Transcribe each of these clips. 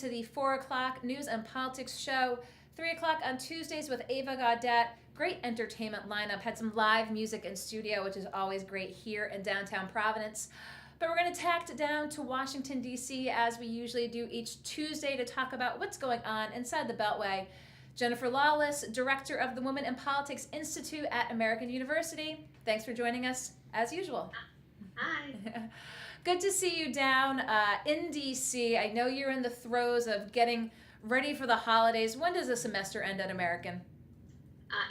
to the 4 o'clock News and Politics show. 3 o'clock on Tuesdays with Ava Gaudet. Great entertainment lineup. Had some live music in studio, which is always great here in downtown Providence. But we're going to tack down to Washington, D.C., as we usually do each Tuesday, to talk about what's going on inside the Beltway. Jennifer Lawless, director of the Women in Politics Institute at American University. Thanks for joining us, as usual. Hi. Good to see you down in D.C. I know you're in the throes of getting ready for the holidays. When does the semester end at American?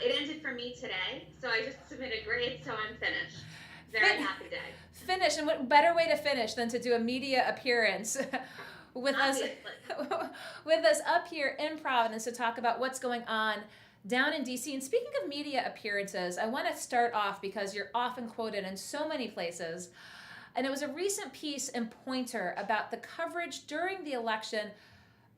It ended for me today, so I just submitted grades, so I'm finished. Very happy day. Finish, and what better way to finish than to do a media appearance with Obviously. us up here in Providence to talk about what's going on down in D.C. And speaking of media appearances, I want to start off because you're often quoted in so many places. And it was a recent piece in Pointer about the coverage during the election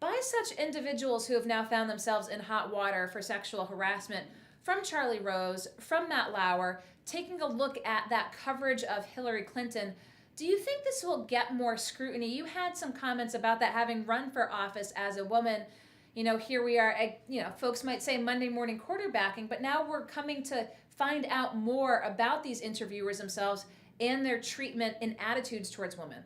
by such individuals who have now found themselves in hot water for sexual harassment, from Charlie Rose, from Matt Lauer, taking a look at that coverage of Hillary Clinton. Do you think this will get more scrutiny? You had some comments about that, having run for office as a woman. You know, here we are, folks might say Monday morning quarterbacking, but now we're coming to find out more about these interviewers themselves and their treatment and attitudes towards women.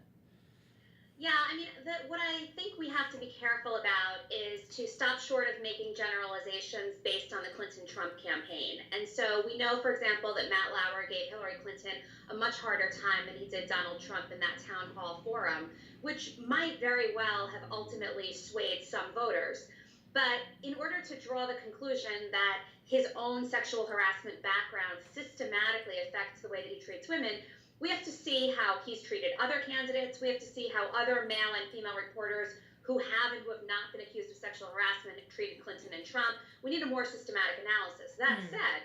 Yeah, I mean, what I think we have to be careful about is to stop short of making generalizations based on the Clinton-Trump campaign. And so we know, for example, that Matt Lauer gave Hillary Clinton a much harder time than he did Donald Trump in that town hall forum, which might very well have ultimately swayed some voters. But in order to draw the conclusion that his own sexual harassment background systematically affects the way that he treats women, we have to see how he's treated other candidates. We have to see how other male and female reporters who have and who have not been accused of sexual harassment have treated Clinton and Trump. We need a more systematic analysis. That said,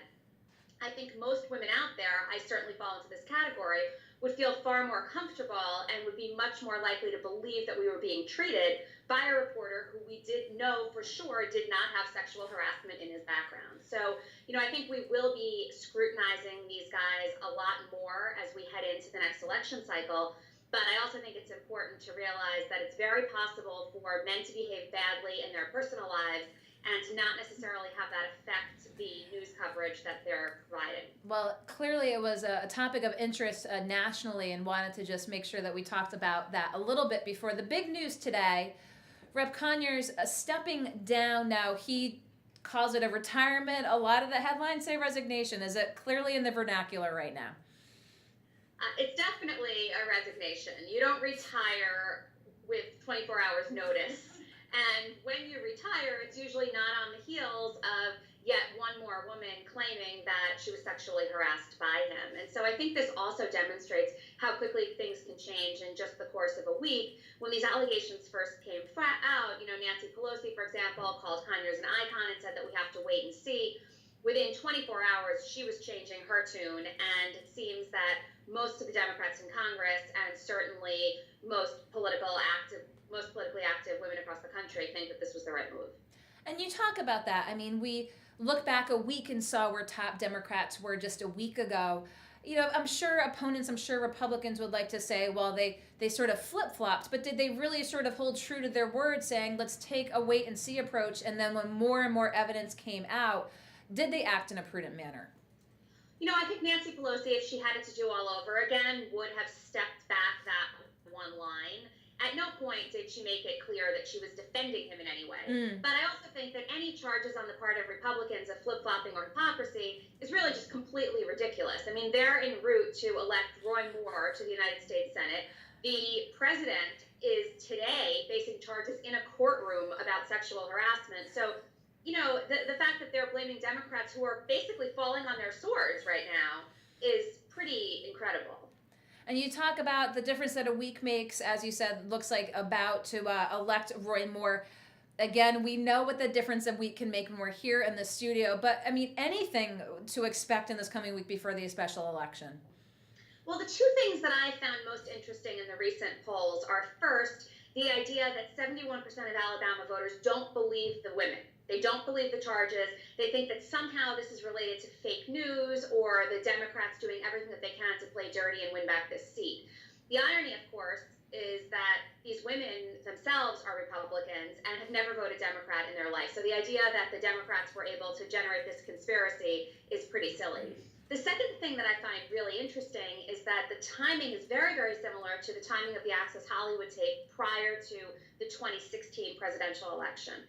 I think most women out there, I certainly fall into this category, would feel far more comfortable and would be much more likely to believe that we were being treated by a reporter who we did know for sure did not have sexual harassment in his background. So, I think we will be scrutinizing these guys a lot more as we head into the next election cycle. But I also think it's important to realize that it's very possible for men to behave badly in their personal lives and to not necessarily have that affect the news coverage that they're providing. Well, clearly it was a topic of interest nationally, and wanted to just make sure that we talked about that a little bit before the big news today. Rep. Conyers stepping down now. He calls it a retirement. A lot of the headlines say resignation. Is it clearly in the vernacular right now? It's definitely a resignation. You don't retire with 24 hours notice. And when you retire, it's usually not on the heels of yet one more woman claiming that she was sexually harassed by him. And so I think this also demonstrates how quickly things can change in just the course of a week. When these allegations first came out, Nancy Pelosi, for example, called Conyers an icon and said that we have to wait and see. Within 24 hours, she was changing her tune, and it seems that most of the Democrats in Congress, and certainly most politically active women across the country, think that this was the right move. And you talk about that. I mean, we look back a week and saw where top Democrats were just a week ago. I'm sure opponents, Republicans would like to say, well, they sort of flip-flopped, but did they really sort of hold true to their word, saying, let's take a wait-and-see approach, and then when more and more evidence came out, did they act in a prudent manner? I think Nancy Pelosi, if she had it to do all over again, would have stepped back that one line. At no point did she make it clear that she was defending him in any way. But I also think that any charges on the part of Republicans of flip-flopping or hypocrisy is really just completely ridiculous. I mean, they're en route to elect Roy Moore to the United States Senate. The president is today facing charges in a courtroom about sexual harassment. So, the fact that they're blaming Democrats who are basically falling on their swords right now is pretty incredible. And you talk about the difference that a week makes, as you said, looks like about to elect Roy Moore. Again, we know what the difference a week can make when we're here in the studio. But, I mean, anything to expect in this coming week before the special election? Well, the two things that I found most interesting in the recent polls are, first, the idea that 71% of Alabama voters don't believe the women. They don't believe the charges. They think that somehow this is related to fake news or the Democrats doing everything that they can to play dirty and win back this seat. The irony, of course, is that these women themselves are Republicans and have never voted Democrat in their life. So the idea that the Democrats were able to generate this conspiracy is pretty silly. The second thing that I find really interesting is that the timing is very, very similar to the timing of the Access Hollywood tape prior to the 2016 presidential election.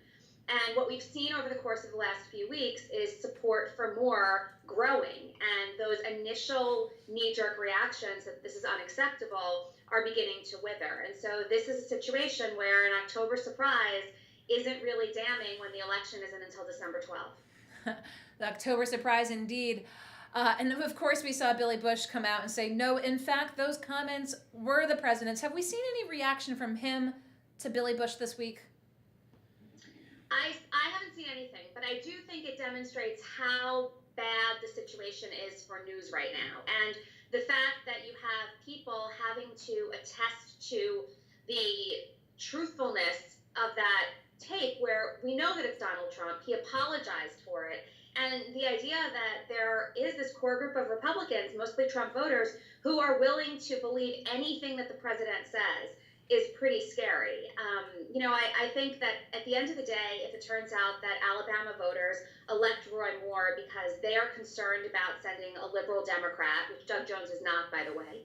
And what we've seen over the course of the last few weeks is support for more growing. And those initial knee-jerk reactions that this is unacceptable are beginning to wither. And so this is a situation where an October surprise isn't really damning when the election isn't until December 12th. The October surprise indeed. And of course, we saw Billy Bush come out and say, no, in fact, those comments were the president's. Have we seen any reaction from him to Billy Bush this week? I haven't seen anything, but I do think it demonstrates how bad the situation is for news right now. And the fact that you have people having to attest to the truthfulness of that tape, where we know that it's Donald Trump, he apologized for it. And the idea that there is this core group of Republicans, mostly Trump voters, who are willing to believe anything that the president says is pretty scary. I think that at the end of the day, if it turns out that Alabama voters elect Roy Moore because they are concerned about sending a liberal Democrat, which Doug Jones is not, by the way,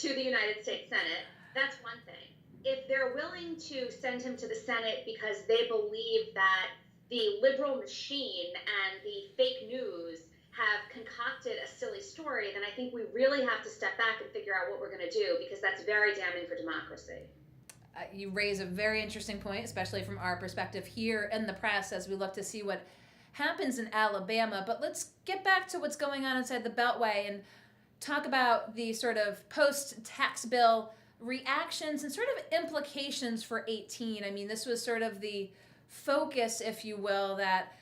to the United States Senate, that's one thing. If they're willing to send him to the Senate because they believe that the liberal machine and the fake news have concocted a silly story, then I think we really have to step back and figure out what we're going to do, because that's very damning for democracy. You raise a very interesting point, especially from our perspective here in the press as we look to see what happens in Alabama. But let's get back to what's going on inside the Beltway and talk about the sort of post-tax bill reactions and sort of implications for 18. I mean, this was sort of the focus, if you will, that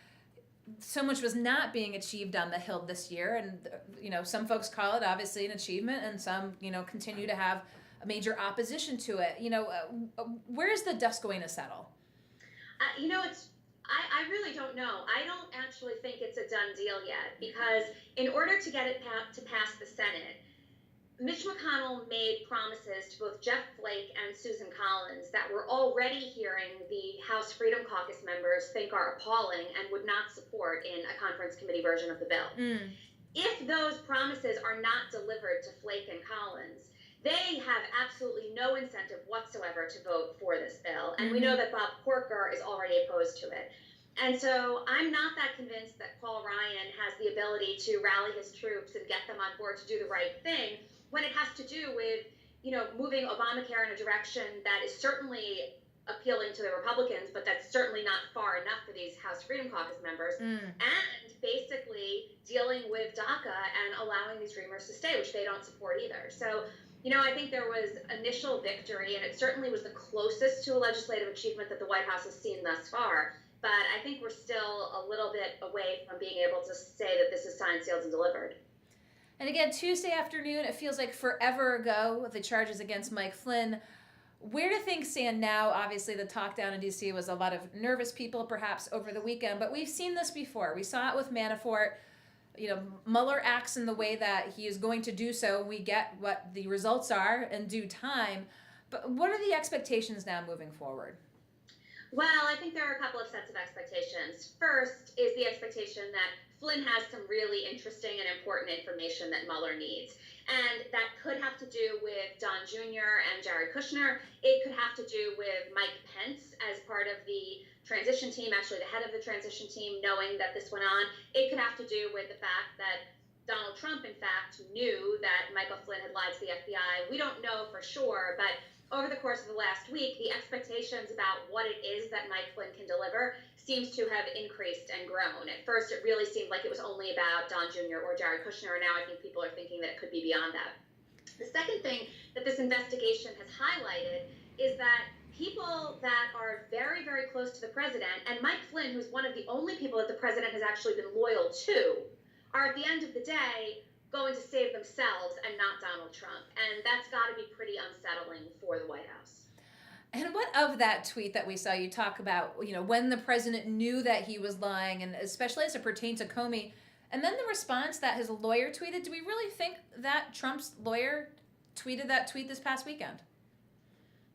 so much was not being achieved on the Hill this year. And, some folks call it obviously an achievement, and some, continue to have a major opposition to it. Where's the dust going to settle? I really don't know. I don't actually think it's a done deal yet, because in order to get it to pass the Senate, Mitch McConnell made promises to both Jeff Flake and Susan Collins that we're already hearing the House Freedom Caucus members think are appalling and would not support in a conference committee version of the bill. If those promises are not delivered to Flake and Collins, they have absolutely no incentive whatsoever to vote for this bill. And we know that Bob Corker is already opposed to it. And so I'm not that convinced that Paul Ryan has the ability to rally his troops and get them on board to do the right thing, when it has to do with, moving Obamacare in a direction that is certainly appealing to the Republicans, but that's certainly not far enough for these House Freedom Caucus members, and basically dealing with DACA and allowing these Dreamers to stay, which they don't support either. So, I think there was initial victory, and it certainly was the closest to a legislative achievement that the White House has seen thus far. But I think we're still a little bit away from being able to say that this is signed, sealed, and delivered. And again, Tuesday afternoon, it feels like forever ago with the charges against Mike Flynn. Where do things stand now? Obviously, the talk down in D.C. was a lot of nervous people, perhaps, over the weekend. But we've seen this before. We saw it with Manafort. Mueller acts in the way that he is going to do so. We get what the results are in due time. But what are the expectations now moving forward? Well, I think there are a couple of sets of expectations. First is the expectation that Flynn has some really interesting and important information that Mueller needs. And that could have to do with Don Jr. and Jared Kushner. It could have to do with Mike Pence as part of the transition team, actually the head of the transition team, knowing that this went on. It could have to do with the fact that Donald Trump, in fact, knew that Michael Flynn had lied to the FBI. We don't know for sure, but over the course of the last week, the expectations about what it is that Mike Flynn can deliver seems to have increased and grown. At first, it really seemed like it was only about Don Jr. or Jared Kushner, and now I think people are thinking that it could be beyond that. The second thing that this investigation has highlighted is that people that are very, very close to the president, and Mike Flynn, who's one of the only people that the president has actually been loyal to, are at the end of the day going to save themselves and not Donald Trump. And that's got to be pretty unsettling for the White House. And what of that tweet that we saw you talk about, when the president knew that he was lying, and especially as it pertained to Comey, and then the response that his lawyer tweeted? Do we really think that Trump's lawyer tweeted that tweet this past weekend?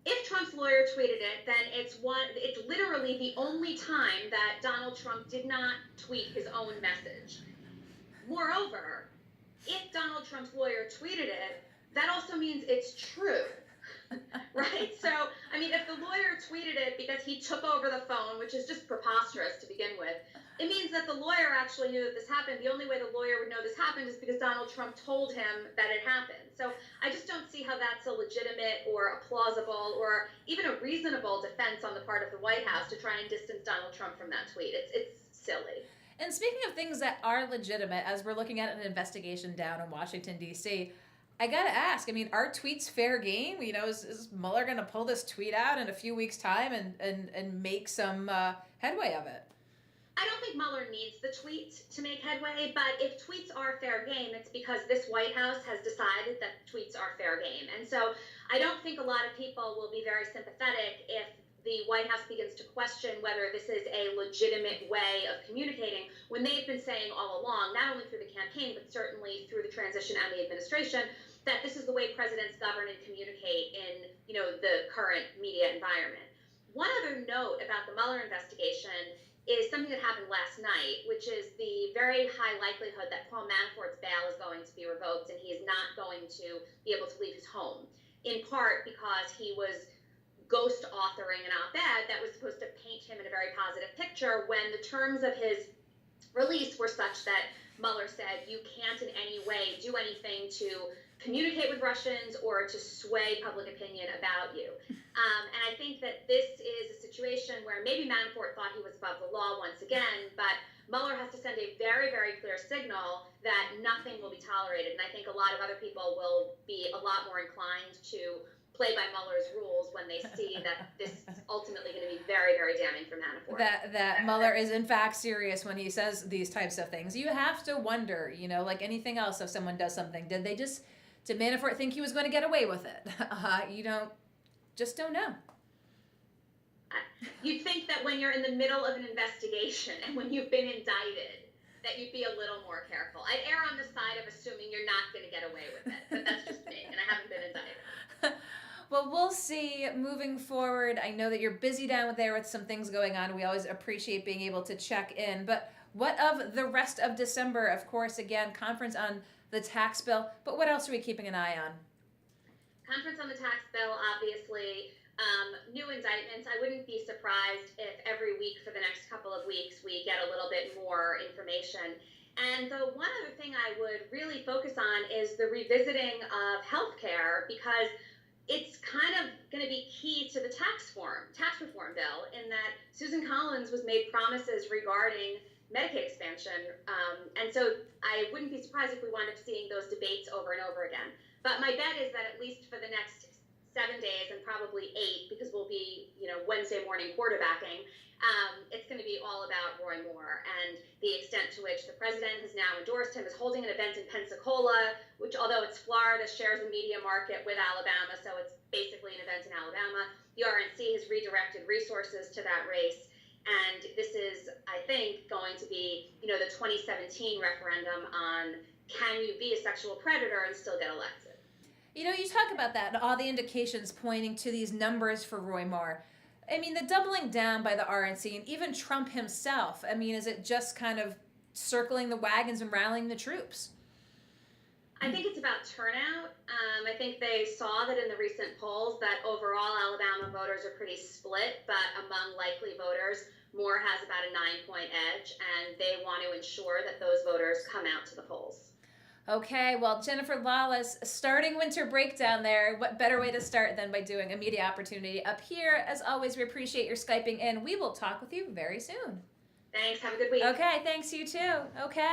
If Trump's lawyer tweeted it, then it's literally the only time that Donald Trump did not tweet his own message. Moreover, if Donald Trump's lawyer tweeted it, that also means it's true. Right? So, I mean, if the lawyer tweeted it because he took over the phone, which is just preposterous to begin with, it means that the lawyer actually knew that this happened. The only way the lawyer would know this happened is because Donald Trump told him that it happened. So I just don't see how that's a legitimate or a plausible or even a reasonable defense on the part of the White House to try and distance Donald Trump from that tweet. It's silly. And speaking of things that are legitimate, as we're looking at an investigation down in Washington, D.C., I gotta ask, I mean, are tweets fair game? You know, is Mueller gonna pull this tweet out in a few weeks' time and make some headway of it? I don't think Mueller needs the tweet to make headway, but if tweets are fair game, it's because this White House has decided that tweets are fair game. And so I don't think a lot of people will be very sympathetic if the White House begins to question whether this is a legitimate way of communicating when they've been saying all along, not only through the campaign, but certainly through the transition and the administration, that this is the way presidents govern and communicate in, the current media environment. One other note about the Mueller investigation is something that happened last night, which is the very high likelihood that Paul Manafort's bail is going to be revoked and he is not going to be able to leave his home, in part because he was ghost authoring an op-ed that was supposed to paint him in a very positive picture when the terms of his release were such that Mueller said you can't in any way do anything to communicate with Russians or to sway public opinion about you. And I think that this is a situation where maybe Manafort thought he was above the law once again, but Mueller has to send a very, very clear signal that nothing will be tolerated. And I think a lot of other people will be a lot more inclined to play by Mueller's rules when they see that this is ultimately going to be very, very damning for Manafort. That Mueller is in fact serious when he says these types of things. You have to wonder, like anything else, if someone does something, did Manafort think he was going to get away with it? You don't know. You'd think that when you're in the middle of an investigation and when you've been indicted, that you'd be a little more careful. I'd err on the side of assuming you're not going to get away with it, but that's just me, and I haven't been indicted. Well, we'll see moving forward. I know that you're busy down there with some things going on. We always appreciate being able to check in. But what of the rest of December? Of course, again, conference on the tax bill. But what else are we keeping an eye on? Conference on the tax bill, obviously. New indictments. I wouldn't be surprised if every week for the next couple of weeks we get a little bit more information. And the one other thing I would really focus on is the revisiting of healthcare, because it's kind of going to be key to the tax reform bill, in that Susan Collins was made promises regarding Medicaid expansion. And so I wouldn't be surprised if we wound up seeing those debates over and over again. But my bet is that at least for the next 7 days, and probably 8, because we'll be, Wednesday morning quarterbacking, it's going to be all about Roy Moore and the extent to which the president has now endorsed him, is holding an event in Pensacola, which, although it's Florida, shares a media market with Alabama, so it's basically an event in Alabama. The RNC has redirected resources to that race, and this is, I think, going to be, the 2017 referendum on can you be a sexual predator and still get elected. You talk about that, and all the indications pointing to these numbers for Roy Moore. I mean, the doubling down by the RNC and even Trump himself, I mean, is it just kind of circling the wagons and rallying the troops? I think it's about turnout. I think they saw that in the recent polls that overall Alabama voters are pretty split, but among likely voters, Moore has about a 9-point edge, and they want to ensure that those voters come out to the polls. Okay, well, Jennifer Lawless, starting winter break down there, what better way to start than by doing a media opportunity up here? As always, we appreciate your Skyping in. We will talk with you very soon. Thanks. Have a good week. Okay, thanks, you too. Okay.